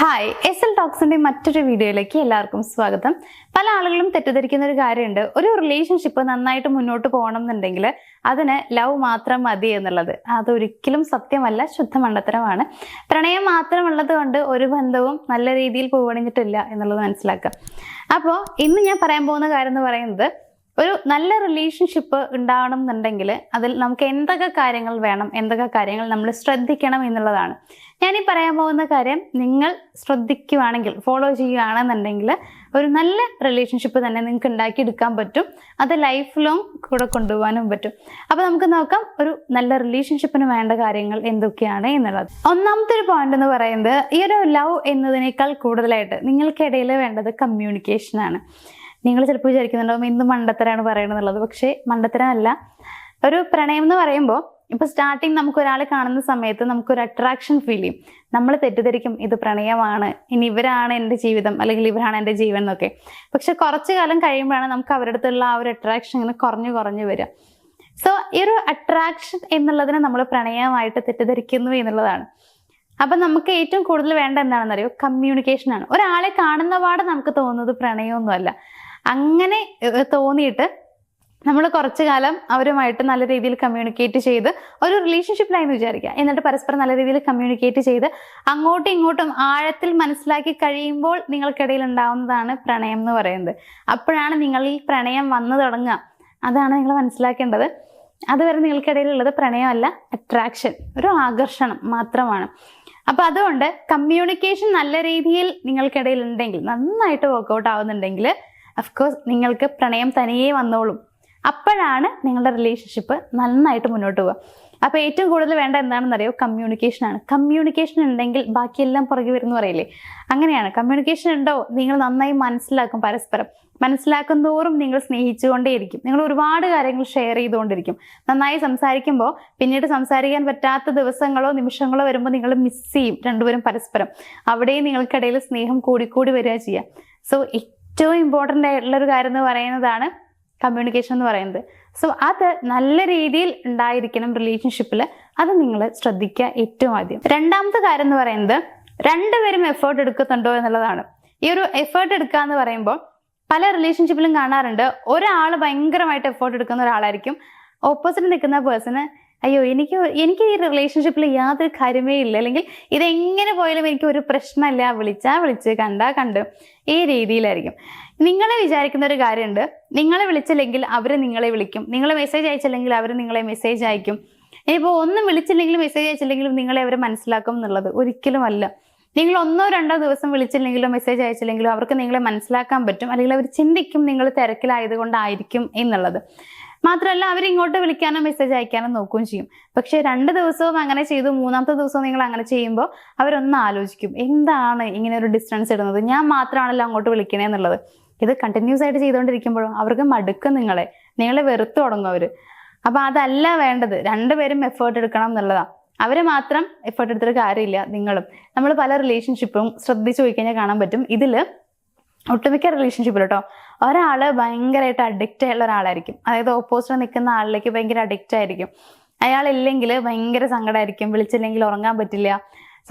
Hi SL ടോക്സിന്റെ മറ്റൊരു വീഡിയോയിലേക്ക് എല്ലാവർക്കും സ്വാഗതം. പല ആളുകളും തെറ്റിദ്ധരിക്കുന്ന ഒരു കാര്യമുണ്ട്, ഒരു റിലേഷൻഷിപ്പ് നന്നായിട്ട് മുന്നോട്ട് പോകണം എന്നുണ്ടെങ്കിൽ അതിന് ലവ് മാത്രം മതി എന്നുള്ളത്. അതൊരിക്കലും സത്യമല്ല, ശുദ്ധ മണ്ടത്തരമാണ്. പ്രണയം മാത്രമുള്ളത് കൊണ്ട് ഒരു ബന്ധവും നല്ല രീതിയിൽ പോകണിഞ്ഞിട്ടില്ല എന്നുള്ളത് മനസ്സിലാക്കുക. അപ്പോൾ ഇന്ന് ഞാൻ പറയാൻ പോകുന്ന കാര്യം എന്ന് പറയുന്നത്, ഒരു നല്ല റിലേഷൻഷിപ്പ് ഉണ്ടാവണം എന്നുണ്ടെങ്കിൽ അതിൽ നമുക്ക് എന്തൊക്കെ കാര്യങ്ങൾ വേണം, എന്തൊക്കെ കാര്യങ്ങൾ നമ്മൾ ശ്രദ്ധിക്കണം എന്നുള്ളതാണ്. ഞാനീ പറയാൻ പോകുന്ന കാര്യം നിങ്ങൾ ശ്രദ്ധിക്കുകയാണെങ്കിൽ, ഫോളോ ചെയ്യുകയാണെന്നുണ്ടെങ്കിൽ ഒരു നല്ല റിലേഷൻഷിപ്പ് തന്നെ നിങ്ങൾക്ക് ഉണ്ടാക്കിയെടുക്കാൻ പറ്റും. അത് ലൈഫ് ലോങ് കൂടെ കൊണ്ടുപോകാനും പറ്റും. അപ്പോൾ നമുക്ക് നോക്കാം ഒരു നല്ല റിലേഷൻഷിപ്പിന് വേണ്ട കാര്യങ്ങൾ എന്തൊക്കെയാണ് എന്നുള്ളത്. ഒന്നാമത്തെ ഒരു പോയിന്റ് എന്ന് പറയുന്നത്, ഈ ഒരു ലവ് എന്നതിനേക്കാൾ കൂടുതലായിട്ട് നിങ്ങൾക്കിടയിൽ വേണ്ടത് കമ്മ്യൂണിക്കേഷനാണ്. നിങ്ങൾ ചിലപ്പോൾ വിചാരിക്കുന്നുണ്ടാവും എന്ത് മണ്ടത്തരാണ് പറയണമെന്നുള്ളത്. പക്ഷേ മണ്ടത്തരമല്ല. ഒരു പ്രണയം എന്ന് പറയുമ്പോൾ ഇപ്പോൾ സ്റ്റാർട്ടിങ് നമുക്ക് ഒരാളെ കാണുന്ന സമയത്ത് നമുക്കൊരു അട്രാക്ഷൻ ഫീൽ ചെയ്യും. നമ്മൾ തെറ്റിദ്ധരിക്കും ഇത് പ്രണയമാണ്, ഇനി ഇവരാണ് എൻ്റെ ജീവിതം അല്ലെങ്കിൽ ഇവരാണ് എൻ്റെ ജീവൻ എന്നൊക്കെ. പക്ഷെ കുറച്ചു കാലം കഴിയുമ്പോഴാണ് നമുക്ക് അവരുടെ അടുത്തുള്ള ആ ഒരു അട്രാക്ഷൻ ഇങ്ങനെ കുറഞ്ഞു വരിക. സോ ഈ ഒരു അട്രാക്ഷൻ എന്നുള്ളതിനെ നമ്മൾ പ്രണയമായിട്ട് തെറ്റിദ്ധരിക്കുന്നു എന്നുള്ളതാണ്. അപ്പം നമുക്ക് ഏറ്റവും കൂടുതൽ വേണ്ട എന്താണെന്നറിയോ, കമ്മ്യൂണിക്കേഷനാണ്. ഒരാളെ കാണുന്ന പാടെ നമുക്ക് തോന്നുന്നത് പ്രണയമൊന്നുമല്ല. അങ്ങനെ തോന്നിയിട്ട് നമ്മൾ കുറച്ചു കാലം അവരുമായിട്ട് നല്ല രീതിയിൽ കമ്മ്യൂണിക്കേറ്റ് ചെയ്ത് ഒരു റിലേഷൻഷിപ്പിലായെന്ന് വിചാരിക്കുക. എന്നിട്ട് പരസ്പരം നല്ല രീതിയിൽ കമ്മ്യൂണിക്കേറ്റ് ചെയ്ത് അങ്ങോട്ടും ഇങ്ങോട്ടും ആഴത്തിൽ മനസ്സിലാക്കി കഴിയുമ്പോൾ നിങ്ങൾക്കിടയിൽ ഉണ്ടാവുന്നതാണ് പ്രണയം എന്ന് പറയുന്നത്. അപ്പോഴാണ് നിങ്ങളിൽ പ്രണയം വന്നു തുടങ്ങുക. അതാണ് നിങ്ങൾ മനസ്സിലാക്കേണ്ടത്. അതുവരെ നിങ്ങൾക്കിടയിലുള്ളത് പ്രണയമല്ല, അട്രാക്ഷൻ, ഒരു ആകർഷണം മാത്രമാണ്. അപ്പം അതുകൊണ്ട് കമ്മ്യൂണിക്കേഷൻ നല്ല രീതിയിൽ നിങ്ങൾക്കിടയിൽ ഉണ്ടെങ്കിൽ, നന്നായിട്ട് വർക്കൗട്ട് ആവുന്നുണ്ടെങ്കിൽ അഫ്കോഴ്സ് നിങ്ങൾക്ക് പ്രണയം തനിയെ വന്നോളും. അപ്പോഴാണ് നിങ്ങളുടെ റിലേഷൻഷിപ്പ് നന്നായിട്ട് മുന്നോട്ട് പോവുക. അപ്പോൾ ഏറ്റവും കൂടുതൽ വേണ്ട എന്താണെന്നറിയോ, കമ്മ്യൂണിക്കേഷനാണ്. കമ്മ്യൂണിക്കേഷൻ ഉണ്ടെങ്കിൽ ബാക്കിയെല്ലാം പുറകെ വരുന്നു പറയില്ലേ, അങ്ങനെയാണ്. കമ്മ്യൂണിക്കേഷൻ ഉണ്ടോ, നിങ്ങൾ നന്നായി മനസ്സിലാക്കും. പരസ്പരം മനസ്സിലാക്കും തോറും നിങ്ങൾ സ്നേഹിച്ചുകൊണ്ടേയിരിക്കും. നിങ്ങൾ ഒരുപാട് കാര്യങ്ങൾ ഷെയർ ചെയ്തുകൊണ്ടിരിക്കും. നന്നായി സംസാരിക്കുമ്പോൾ പിന്നീട് സംസാരിക്കാൻ പറ്റാത്ത ദിവസങ്ങളോ നിമിഷങ്ങളോ വരുമ്പോൾ നിങ്ങൾ മിസ് ചെയ്യും രണ്ടുപേരും പരസ്പരം. അവിടെയും നിങ്ങൾക്കിടയിൽ സ്നേഹം കൂടിക്കൂടി വരിക ചെയ്യുക. സോ ഏറ്റവും ഇമ്പോർട്ടൻ്റ് ആയിട്ടുള്ളൊരു കാര്യം എന്ന് പറയുന്നതാണ് കമ്മ്യൂണിക്കേഷൻ എന്ന് പറയുന്നത്. സോ അത് നല്ല രീതിയിൽ ഉണ്ടായിരിക്കണം റിലേഷൻഷിപ്പിൽ. അത് നിങ്ങൾ ശ്രദ്ധിക്കുക ഏറ്റവും ആദ്യം. രണ്ടാമത്തെ കാര്യം എന്ന് പറയുന്നത്, രണ്ടുപേരും എഫേർട്ട് എടുക്കുന്നുണ്ടോ എന്നുള്ളതാണ്. ഈ ഒരു എഫേർട്ട് എടുക്കുക എന്ന് പറയുമ്പോൾ പല റിലേഷൻഷിപ്പിലും കാണാറുണ്ട്, ഒരാൾ ഭയങ്കരമായിട്ട് എഫേർട്ട് എടുക്കുന്ന ഒരാളായിരിക്കും. ഓപ്പോസിറ്റ് നിൽക്കുന്ന പേഴ്സണ് അയ്യോ എനിക്ക് ഈ റിലേഷൻഷിപ്പിൽ യാതൊരു കാര്യമേ ഇല്ല, അല്ലെങ്കിൽ ഇതെങ്ങനെ പോയാലും എനിക്ക് ഒരു പ്രശ്നമില്ല, വിളിച്ച് കണ്ട് ഈ രീതിയിലായിരിക്കും. നിങ്ങളെ വിചാരിക്കുന്ന ഒരു കാര്യമുണ്ട്, നിങ്ങളെ വിളിച്ചില്ലെങ്കിൽ അവർ നിങ്ങളെ വിളിക്കും, നിങ്ങൾ മെസ്സേജ് അയച്ചില്ലെങ്കിൽ അവർ നിങ്ങളെ മെസ്സേജ് അയക്കും. ഇനിയിപ്പോൾ ഒന്നും വിളിച്ചില്ലെങ്കിലും മെസ്സേജ് അയച്ചില്ലെങ്കിലും നിങ്ങളെ അവർ മനസ്സിലാക്കും എന്നുള്ളത് ഒരിക്കലും അല്ല. നിങ്ങൾ 1-2 ദിവസം വിളിച്ചില്ലെങ്കിലോ മെസ്സേജ് അയച്ചില്ലെങ്കിലോ അവർക്ക് നിങ്ങളെ മനസ്സിലാക്കാൻ പറ്റും, അല്ലെങ്കിൽ അവർ ചിന്തിക്കും നിങ്ങൾ തിരക്കിലായതുകൊണ്ടായിരിക്കും എന്നുള്ളത്. മാത്രമല്ല അവരിങ്ങോട്ട് വിളിക്കാനോ മെസ്സേജ് അയക്കാനോ നോക്കുകയും ചെയ്യും. പക്ഷെ 2 ദിവസവും അങ്ങനെ ചെയ്തു, 3-ാമത്തെ ദിവസവും നിങ്ങൾ അങ്ങനെ ചെയ്യുമ്പോൾ അവരൊന്ന് ആലോചിക്കും, എന്താണ് ഇങ്ങനെ ഒരു ഡിസ്റ്റൻസ് ഇടുന്നത്, ഞാൻ മാത്രമാണല്ലോ അങ്ങോട്ട് വിളിക്കണേ എന്നുള്ളത്. ഇത് കണ്ടിന്യൂസ് ആയിട്ട് ചെയ്തുകൊണ്ടിരിക്കുമ്പോഴോ അവർക്ക് മടുക്കും, നിങ്ങളെ വെറുത്തു തുടങ്ങും അവർ. അപ്പൊ അതല്ല വേണ്ടത്. രണ്ടുപേരും എഫേർട്ട് എടുക്കണം എന്നുള്ളതാണ്. അവരെ മാത്രം എഫേർട്ട് എടുത്തിട്ട് കാര്യമില്ല, നിങ്ങളും. നമ്മൾ പല റിലേഷൻഷിപ്പും ശ്രദ്ധിച്ചു പോയി കഴിഞ്ഞാൽ കാണാൻ പറ്റും, ഇതിൽ ഒട്ടുമിക്ക റിലേഷൻഷിപ്പിൽ കേട്ടോ ഒരാൾ ഭയങ്കരമായിട്ട് അഡിക്റ്റ് ആയിട്ടുള്ള ഒരാളായിരിക്കും. അതായത് ഓപ്പോസിറ്റ് നിൽക്കുന്ന ആളിലേക്ക് ഭയങ്കര അഡിക്റ്റ് ആയിരിക്കും. അയാളില്ലെങ്കിൽ ഭയങ്കര സങ്കടമായിരിക്കും, വിളിച്ചില്ലെങ്കിൽ ഉറങ്ങാൻ പറ്റില്ല,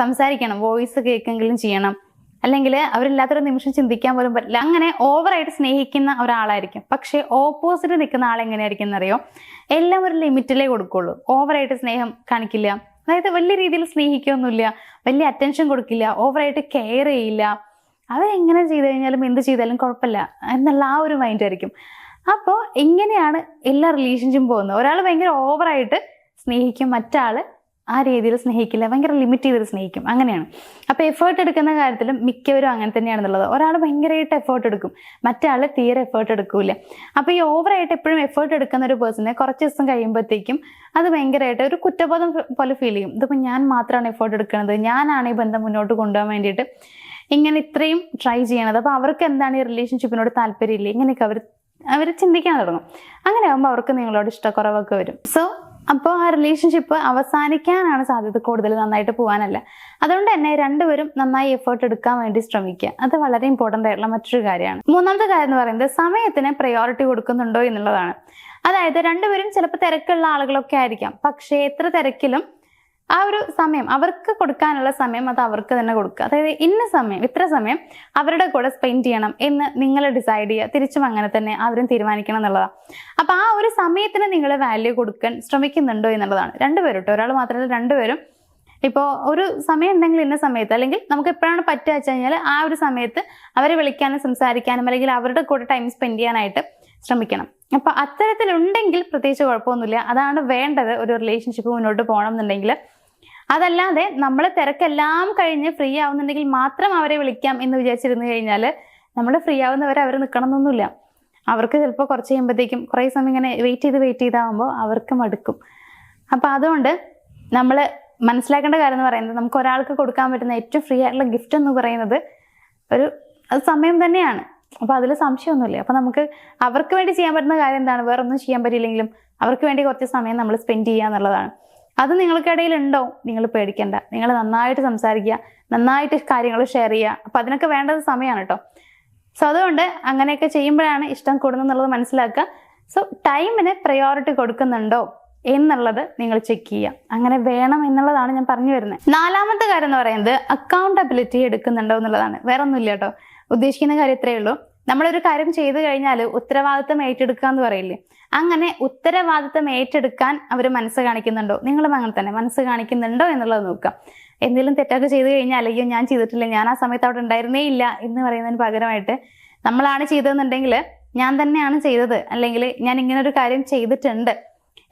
സംസാരിക്കണം, വോയിസ് കേൾക്കെങ്കിലും ചെയ്യണം, അല്ലെങ്കിൽ അവരില്ലാത്തൊരു നിമിഷം ചിന്തിക്കാൻ പോലും പറ്റില്ല. അങ്ങനെ ഓവറായിട്ട് സ്നേഹിക്കുന്ന ഒരാളായിരിക്കും. പക്ഷേ ഓപ്പോസിറ്റ് നിൽക്കുന്ന ആളെങ്ങനെയായിരിക്കും എന്നറിയോ, എല്ലാം ഒരു ലിമിറ്റിലേ കൊടുക്കുള്ളൂ. ഓവറായിട്ട് സ്നേഹം കാണിക്കില്ല, അതായത് വലിയ രീതിയിൽ സ്നേഹിക്കുകയൊന്നുമില്ല, വലിയ അറ്റൻഷൻ കൊടുക്കില്ല, ഓവറായിട്ട് കെയർ ചെയ്യില്ല. അവരെങ്ങനെ ചെയ്തു കഴിഞ്ഞാലും എന്ത് ചെയ്താലും കുഴപ്പമില്ല എന്നുള്ള ആ ഒരു മൈൻഡ് ആയിരിക്കും. അപ്പോൾ ഇങ്ങനെയാണ് എല്ലാ റിലേഷൻഷിപ്പും പോകുന്നത്. ഒരാൾ ഭയങ്കര ഓവറായിട്ട് സ്നേഹിക്കും, മറ്റാൾ ആ രീതിയിൽ സ്നേഹിക്കില്ല, ഭയങ്കര ലിമിറ്റ് ചെയ്തിട്ട് സ്നേഹിക്കും. അങ്ങനെയാണ്. അപ്പോൾ എഫേർട്ട് എടുക്കുന്ന കാര്യത്തിലും മിക്കവരും അങ്ങനെ തന്നെയാണെന്നുള്ളത്. ഒരാൾ ഭയങ്കരമായിട്ട് എഫേർട്ട് എടുക്കും, മറ്റാൾ തീരെ എഫേർട്ട് എടുക്കൂല. അപ്പോൾ ഈ ഓവറായിട്ട് എപ്പോഴും എഫേർട്ട് എടുക്കുന്ന ഒരു പേഴ്സണെ കുറച്ച് ദിവസം കഴിയുമ്പോഴത്തേക്കും അത് ഭയങ്കരമായിട്ട് ഒരു കുറ്റബോധം പോലെ ഫീൽ ചെയ്യും. ഇതിപ്പോൾ ഞാൻ മാത്രമാണ് എഫേർട്ട് എടുക്കുന്നത്, ഞാനാണ് ഈ ബന്ധം മുന്നോട്ട് കൊണ്ടുപോകാൻ വേണ്ടിയിട്ട് ഇങ്ങനെ ഇത്രയും ട്രൈ ചെയ്യണത്. അപ്പോൾ അവർക്ക് എന്താണ് ഈ റിലേഷൻഷിപ്പിനോട് താല്പര്യമില്ല, ഇങ്ങനെയൊക്കെ അവർ ചിന്തിക്കാൻ തുടങ്ങും. അങ്ങനെ ആകുമ്പോൾ അവർക്ക് നിങ്ങളോട് ഇഷ്ടക്കുറവൊക്കെ വരും. സോ അപ്പോൾ ആ റിലേഷൻഷിപ്പ് അവസാനിക്കാനാണ് സാധ്യത കൂടുതൽ, നന്നായിട്ട് പോകാനല്ല. അതുകൊണ്ട് തന്നെ രണ്ടുപേരും നന്നായി എഫേർട്ട് എടുക്കാൻ വേണ്ടി ശ്രമിക്കുക. അത് വളരെ ഇമ്പോർട്ടൻ്റ് ആയിട്ടുള്ള മറ്റൊരു കാര്യമാണ്. മൂന്നാമത്തെ കാര്യം എന്ന് പറയുന്നത്, സമയത്തിന് പ്രയോറിറ്റി കൊടുക്കുന്നുണ്ടോ എന്നുള്ളതാണ്. അതായത് രണ്ടുപേരും ചിലപ്പോൾ തിരക്കുള്ള ആളുകളൊക്കെ ആയിരിക്കാം, പക്ഷേ എത്ര തിരക്കിലും ആ ഒരു സമയം അവർക്ക് കൊടുക്കാനുള്ള സമയം അത് അവർക്ക് തന്നെ കൊടുക്കുക. അതായത് ഇന്ന സമയം ഇത്ര സമയം അവരുടെ കൂടെ സ്പെൻഡ് ചെയ്യണം എന്ന് നിങ്ങൾ ഡിസൈഡ് ചെയ്യുക. തിരിച്ചും അങ്ങനെ തന്നെ അവരും തീരുമാനിക്കണം എന്നുള്ളതാണ്. അപ്പൊ ആ ഒരു സമയത്തിന് നിങ്ങൾ വാല്യൂ കൊടുക്കാൻ ശ്രമിക്കുന്നുണ്ടോ എന്നുള്ളതാണ്. രണ്ടുപേരും കേട്ടോ, ഒരാൾ മാത്രമല്ല, രണ്ടുപേരും. ഇപ്പോൾ ഒരു സമയം ഉണ്ടെങ്കിൽ ഇന്ന സമയത്ത്, അല്ലെങ്കിൽ നമുക്ക് എപ്പോഴാണ് പറ്റുക വെച്ച് കഴിഞ്ഞാൽ ആ ഒരു സമയത്ത് അവരെ വിളിക്കാനും സംസാരിക്കാനും അല്ലെങ്കിൽ അവരുടെ കൂടെ ടൈം സ്പെൻഡ് ചെയ്യാനായിട്ട് ശ്രമിക്കണം. അപ്പൊ അത്തരത്തിലുണ്ടെങ്കിൽ പ്രത്യേകിച്ച് കുഴപ്പമൊന്നുമില്ല. അതാണ് വേണ്ടത് ഒരു റിലേഷൻഷിപ്പ് മുന്നോട്ട് പോകണം എന്നുണ്ടെങ്കിൽ. അതല്ലാതെ നമ്മൾ തിരക്കെല്ലാം കഴിഞ്ഞ് ഫ്രീ ആവുന്നുണ്ടെങ്കിൽ മാത്രം അവരെ വിളിക്കാം എന്ന് വിചാരിച്ചിരുന്നു കഴിഞ്ഞാൽ നമ്മൾ ഫ്രീ ആവുന്നവരെ അവർ നിൽക്കണമെന്നൊന്നുമില്ല. അവർക്ക് ചിലപ്പോൾ കുറച്ച് കഴിയുമ്പോഴത്തേക്കും കുറേ സമയം ഇങ്ങനെ വെയിറ്റ് ചെയ്താകുമ്പോൾ അവർക്ക് മടുക്കും. അപ്പൊ അതുകൊണ്ട് നമ്മൾ മനസ്സിലാക്കേണ്ട കാര്യം എന്ന് പറയുന്നത്, നമുക്ക് ഒരാൾക്ക് കൊടുക്കാൻ പറ്റുന്ന ഏറ്റവും ഫ്രീ ആയിട്ടുള്ള ഗിഫ്റ്റ് എന്ന് പറയുന്നത് അത് സമയം തന്നെയാണ്. അപ്പൊ അതിൽ സംശയമൊന്നുമില്ല. അപ്പൊ നമുക്ക് അവർക്ക് വേണ്ടി ചെയ്യാൻ പറ്റുന്ന കാര്യം എന്താണ്? വേറെ ഒന്നും ചെയ്യാൻ പറ്റിയില്ലെങ്കിലും അവർക്ക് വേണ്ടി കുറച്ച് സമയം നമ്മൾ സ്പെൻഡ് ചെയ്യുക എന്നുള്ളതാണ്. അത് നിങ്ങൾക്കിടയിൽ ഉണ്ടോ, നിങ്ങൾ പേടിക്കണ്ട. നിങ്ങൾ നന്നായിട്ട് സംസാരിക്കുക, നന്നായിട്ട് കാര്യങ്ങൾ ഷെയർ ചെയ്യുക. അപ്പൊ അതിനൊക്കെ വേണ്ടത് സമയമാണ് കേട്ടോ. സോ അതുകൊണ്ട് അങ്ങനെയൊക്കെ ചെയ്യുമ്പോഴാണ് ഇഷ്ടം കൂടുന്നുള്ളത് മനസ്സിലാക്കുക. സോ ടൈമിന് പ്രയോറിറ്റി കൊടുക്കുന്നുണ്ടോ എന്നുള്ളത് നിങ്ങൾ ചെക്ക് ചെയ്യുക. അങ്ങനെ വേണം എന്നുള്ളതാണ് ഞാൻ പറഞ്ഞു വരുന്നത്. നാലാമത്തെ കാര്യം എന്ന് പറയുന്നത് അക്കൗണ്ടബിലിറ്റി എടുക്കുന്നുണ്ടോ എന്നുള്ളതാണ്. വേറെ ഒന്നുമില്ല കേട്ടോ. ഉദ്ദേശിക്കുന്ന കാര്യം ഇത്രയേ ഉള്ളൂ. നമ്മളൊരു കാര്യം ചെയ്തു കഴിഞ്ഞാൽ ഉത്തരവാദിത്തം ഏറ്റെടുക്കുക എന്ന് പറയില്ലേ, അങ്ങനെ ഉത്തരവാദിത്തം ഏറ്റെടുക്കാൻ അവർ മനസ്സ് കാണിക്കുന്നുണ്ടോ, നിങ്ങളും അങ്ങനെ തന്നെ മനസ്സ് കാണിക്കുന്നുണ്ടോ എന്നുള്ളത് നോക്കുക. എന്തെങ്കിലും തെറ്റൊക്കെ ചെയ്തു കഴിഞ്ഞാൽ അയ്യോ ഞാൻ ചെയ്തിട്ടില്ല, ഞാൻ ആ സമയത്ത് അവിടെ ഉണ്ടായിരുന്നേ ഇല്ല എന്ന് പറയുന്നതിന് പകരമായിട്ട് നമ്മളാണ് ചെയ്തതെന്നുണ്ടെങ്കിൽ ഞാൻ തന്നെയാണ് ചെയ്തത്, അല്ലെങ്കിൽ ഞാൻ ഇങ്ങനെ ഒരു കാര്യം ചെയ്തിട്ടുണ്ട്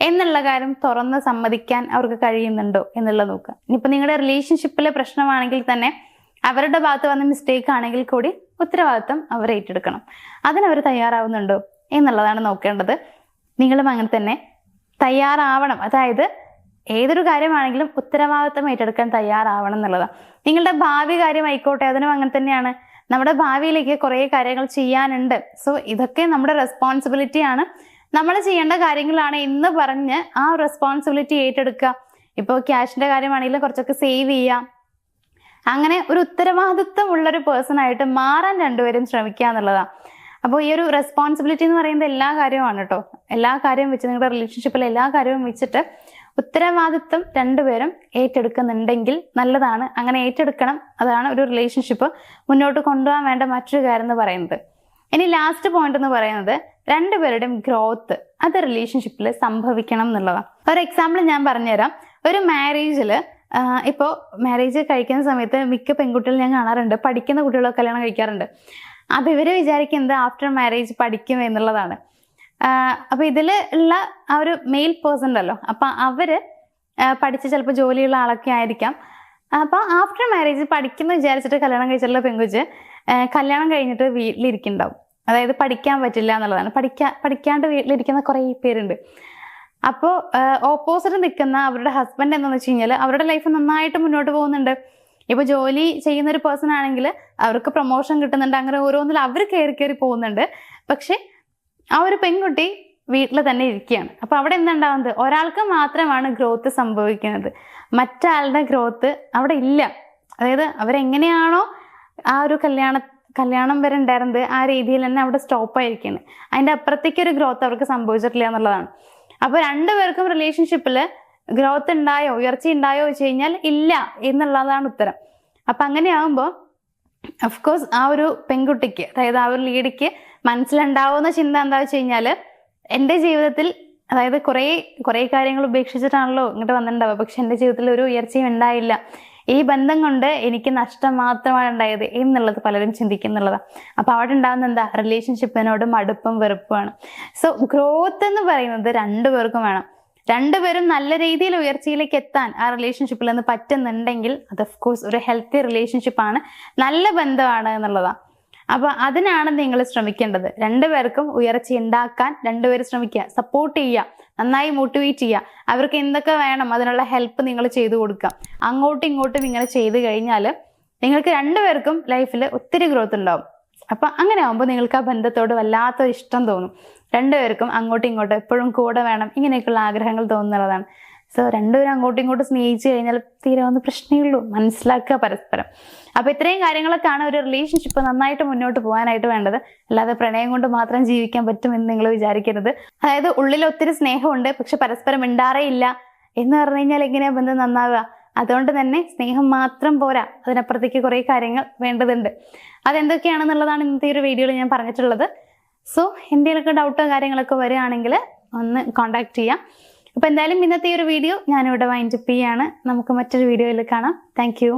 എന്നുള്ള കാര്യം തുറന്ന് സമ്മതിക്കാൻ അവർക്ക് കഴിയുന്നുണ്ടോ എന്നുള്ളത് നോക്കുക. ഇനിയിപ്പോൾ നിങ്ങളുടെ റിലേഷൻഷിപ്പിലെ പ്രശ്നമാണെങ്കിൽ തന്നെ അവരുടെ ഭാഗത്ത് വന്ന മിസ്റ്റേക്ക് ആണെങ്കിൽ കൂടി ഉത്തരവാദിത്തം അവർ ഏറ്റെടുക്കണം. അതിനവർ തയ്യാറാവുന്നുണ്ടോ എന്നുള്ളതാണ് നോക്കേണ്ടത്. നിങ്ങളും അങ്ങനെ തന്നെ തയ്യാറാവണം. അതായത് ഏതൊരു കാര്യമാണെങ്കിലും ഉത്തരവാദിത്തം ഏറ്റെടുക്കാൻ തയ്യാറാവണം എന്നുള്ളതാണ്. നിങ്ങളുടെ ഭാവി കാര്യമായിക്കോട്ടെ, അതിനും അങ്ങനെ തന്നെയാണ്. നമ്മുടെ ഭാവിയിലേക്ക് കുറേ കാര്യങ്ങൾ ചെയ്യാനുണ്ട്. സോ ഇതൊക്കെ നമ്മുടെ റെസ്പോൺസിബിലിറ്റിയാണ്, നമ്മൾ ചെയ്യേണ്ട കാര്യങ്ങളാണ് എന്ന് പറഞ്ഞ് ആ റെസ്പോൺസിബിലിറ്റി ഏറ്റെടുക്കുക. ഇപ്പോൾ ക്യാഷിന്റെ കാര്യമാണെങ്കിലും കുറച്ചൊക്കെ സേവ് ചെയ്യുക. അങ്ങനെ ഒരു ഉത്തരവാദിത്വം ഉള്ളൊരു പേഴ്സൺ ആയിട്ട് മാറാൻ രണ്ടുപേരും ശ്രമിക്കുക എന്നുള്ളതാണ്. അപ്പോൾ ഈ ഒരു റെസ്പോൺസിബിലിറ്റി എന്ന് പറയുന്നത് എല്ലാ കാര്യവുമാണ് കേട്ടോ. എല്ലാ കാര്യവും വെച്ച്, നിങ്ങളുടെ റിലേഷൻഷിപ്പിലെ എല്ലാ കാര്യവും വെച്ചിട്ട് ഉത്തരവാദിത്വം രണ്ടുപേരും ഏറ്റെടുക്കുന്നുണ്ടെങ്കിൽ നല്ലതാണ്. അങ്ങനെ ഏറ്റെടുക്കണം. അതാണ് ഒരു റിലേഷൻഷിപ്പ് മുന്നോട്ട് കൊണ്ടുപോകാൻ വേണ്ട മറ്റൊരു കാര്യം എന്ന് പറയുന്നത്. ഇനി ലാസ്റ്റ് പോയിന്റ് എന്ന് പറയുന്നത് രണ്ടുപേരുടെയും ഗ്രോത്ത് അത് റിലേഷൻഷിപ്പിൽ സംഭവിക്കണം എന്നുള്ളതാണ്. ഒരു എക്സാമ്പിൾ ഞാൻ പറഞ്ഞുതരാം. ഒരു മാരേജിൽ ഇപ്പോൾ മാരേജ് കഴിക്കുന്ന സമയത്ത് മിക്ക പെൺകുട്ടികൾ ഞാൻ കാണാറുണ്ട്, പഠിക്കുന്ന കുട്ടികളൊക്കെ കല്യാണം കഴിക്കാറുണ്ട്. അപ്പോൾ ഇവർ വിചാരിക്കുന്നത് ആഫ്റ്റർ മാരേജ് പഠിക്കും എന്നുള്ളതാണ്. അപ്പോൾ ഇതിൽ ഉള്ള ആ ഒരു മെയിൽ പേഴ്സൺ ഉണ്ടല്ലോ, അപ്പം അവർ പഠിച്ച് ചിലപ്പോൾ ജോലിയുള്ള ആളൊക്കെ ആയിരിക്കാം. അപ്പോൾ ആഫ്റ്റർ മാരേജ് പഠിക്കുന്ന വിചാരിച്ചിട്ട് കല്യാണം കഴിച്ചിട്ടുള്ള പെൺകുച്ച് കല്യാണം കഴിഞ്ഞിട്ട് വീട്ടിലിരിക്കുന്നുണ്ടാവും. അതായത് പഠിക്കാൻ പറ്റില്ല എന്നുള്ളതാണ്. പഠിക്കാണ്ട് വീട്ടിലിരിക്കുന്ന കുറേ പേരുണ്ട്. അപ്പോൾ ഓപ്പോസിറ്റ് നിൽക്കുന്ന അവരുടെ ഹസ്ബൻഡ് എന്താണെന്ന് വെച്ച് കഴിഞ്ഞാൽ അവരുടെ ലൈഫ് നന്നായിട്ട് മുന്നോട്ട് പോകുന്നുണ്ട്. ഇപ്പോൾ ജോലി ചെയ്യുന്ന ഒരു പേഴ്സൺ ആണെങ്കിൽ അവർക്ക് പ്രൊമോഷൻ കിട്ടുന്നുണ്ട്, അങ്ങനെ ഓരോന്നിലും അവർ കയറി പോകുന്നുണ്ട്. പക്ഷെ ആ ഒരു പെൺകുട്ടി വീട്ടിൽ തന്നെ ഇരിക്കുകയാണ്. അപ്പോൾ അവിടെ എന്തുണ്ടാവുന്നത്, ഒരാൾക്ക് മാത്രമാണ് ഗ്രോത്ത് സംഭവിക്കുന്നത്, മറ്റാളുടെ ഗ്രോത്ത് അവിടെ ഇല്ല. അതായത് അവരെങ്ങനെയാണോ ആ ഒരു കല്യാണം വരെ ഉണ്ടായിരുന്നത് ആ രീതിയിൽ തന്നെ അവിടെ സ്റ്റോപ്പായിരിക്കുകയാണ്. അതിൻ്റെ അപ്പുറത്തേക്ക് ഒരു ഗ്രോത്ത് അവർക്ക് സംഭവിച്ചിട്ടില്ല എന്നുള്ളതാണ്. അപ്പോൾ രണ്ടുപേർക്കും റിലേഷൻഷിപ്പിൽ ഗ്രോത്ത് ഉണ്ടായോ, ഉയർച്ച ഉണ്ടായോ വെച്ച് കഴിഞ്ഞാൽ ഇല്ല എന്നുള്ളതാണ് ഉത്തരം. അപ്പം അങ്ങനെയാകുമ്പോൾ അഫ്കോഴ്സ് ആ ഒരു പെൺകുട്ടിക്ക്, അതായത് ആ ഒരു ലേഡിക്ക് മനസ്സിലുണ്ടാവുന്ന ചിന്ത എന്താ വെച്ച് കഴിഞ്ഞാൽ, എൻ്റെ ജീവിതത്തിൽ അതായത് കുറേ കാര്യങ്ങൾ ഉപേക്ഷിച്ചിട്ടാണല്ലോ ഇങ്ങോട്ട് വന്നിട്ടുണ്ടാവുക, പക്ഷെ എൻ്റെ ജീവിതത്തിൽ ഒരു ഉയർച്ചയും ഉണ്ടായില്ല, ഈ ബന്ധം കൊണ്ട് എനിക്ക് നഷ്ടം മാത്രമാണ് ഉണ്ടായത് എന്നുള്ളത് പലരും ചിന്തിക്കുന്നുള്ളതാണ്. അപ്പോൾ അവിടെ ഉണ്ടാകുന്ന എന്താ, റിലേഷൻഷിപ്പിനോട് മടുപ്പും വെറുപ്പുമാണ്. സോ ഗ്രോത്ത് എന്ന് പറയുന്നത് രണ്ടുപേർക്കും വേണം. രണ്ടുപേരും നല്ല രീതിയിൽ ഉയർച്ചയിലേക്ക് എത്താൻ ആ റിലേഷൻഷിപ്പിൽ നിന്ന് പറ്റുന്നുണ്ടെങ്കിൽ അത് ഓഫ്കോഴ്സ് ഒരു ഹെൽത്തി റിലേഷൻഷിപ്പാണ്, നല്ല ബന്ധമാണ് എന്നുള്ളതാണ്. അപ്പോൾ അതിനാണ് നിങ്ങൾ ശ്രമിക്കേണ്ടത്. രണ്ടുപേർക്കും ഉയർച്ച ഉണ്ടാക്കാൻ രണ്ടുപേരും ശ്രമിക്കുക, സപ്പോർട്ട് ചെയ്യുക, നന്നായി മോട്ടിവേറ്റ് ചെയ്യുക. അവർക്ക് എന്തൊക്കെ വേണം അതിനുള്ള ഹെൽപ്പ് നിങ്ങൾ ചെയ്തു കൊടുക്കുക. അങ്ങോട്ടും ഇങ്ങോട്ടും ഇങ്ങനെ ചെയ്തു കഴിഞ്ഞാൽ നിങ്ങൾക്ക് രണ്ടുപേർക്കും ലൈഫിൽ ഒത്തിരി ഗ്രോത്ത് ഉണ്ടാവും. അപ്പം അങ്ങനെ ആകുമ്പോൾ നിങ്ങൾക്ക് ആ ബന്ധത്തോട് വല്ലാത്തൊരു ഇഷ്ടം തോന്നും. രണ്ടുപേർക്കും അങ്ങോട്ടും ഇങ്ങോട്ടും എപ്പോഴും കൂടെ വേണം, ഇങ്ങനെയൊക്കെയുള്ള ആഗ്രഹങ്ങൾ തോന്നുന്നതാണ്. സോ രണ്ടുപേരും അങ്ങോട്ടും ഇങ്ങോട്ടും സ്നേഹിച്ചു കഴിഞ്ഞാൽ തീരാവുന്ന പ്രശ്നമേ ഉള്ളൂ. മനസ്സിലാക്കുക പരസ്പരം. അപ്പോൾ ഇത്രയും കാര്യങ്ങളൊക്കെയാണ് ഒരു റിലേഷൻഷിപ്പ് നന്നായിട്ട് മുന്നോട്ട് പോകാനായിട്ട് വേണ്ടത്. അല്ലാതെ പ്രണയം കൊണ്ട് മാത്രം ജീവിക്കാൻ പറ്റുമെന്ന് നിങ്ങൾ വിചാരിക്കരുത്. അതായത് ഉള്ളിൽ ഒത്തിരി സ്നേഹമുണ്ട്, പക്ഷെ പരസ്പരം മിണ്ടാറേ ഇല്ല എന്ന് പറഞ്ഞു കഴിഞ്ഞാൽ എങ്ങനെയാ ബന്ധം നന്നാവുക? അതുകൊണ്ട് തന്നെ സ്നേഹം മാത്രം പോരാ, അതിനപ്പുറത്തേക്ക് കുറേ കാര്യങ്ങൾ വേണ്ടതുണ്ട്. അതെന്തൊക്കെയാണെന്നുള്ളതാണ് ഇന്നത്തെ ഒരു വീഡിയോയിൽ ഞാൻ പറഞ്ഞിട്ടുള്ളത്. സോ എന്തെങ്കിലുമൊക്കെ ഡൗട്ടോ കാര്യങ്ങളൊക്കെ വരികയാണെങ്കിൽ ഒന്ന് കോൺടാക്ട് ചെയ്യാം. അപ്പോൾ എന്തായാലും ഇന്നത്തെ ഒരു വീഡിയോ ഞാനിവിടെ വൈൻഡപ്പ് ചെയ്യാണ്. നമുക്ക് മറ്റൊരു വീഡിയോയിൽ കാണാം. താങ്ക്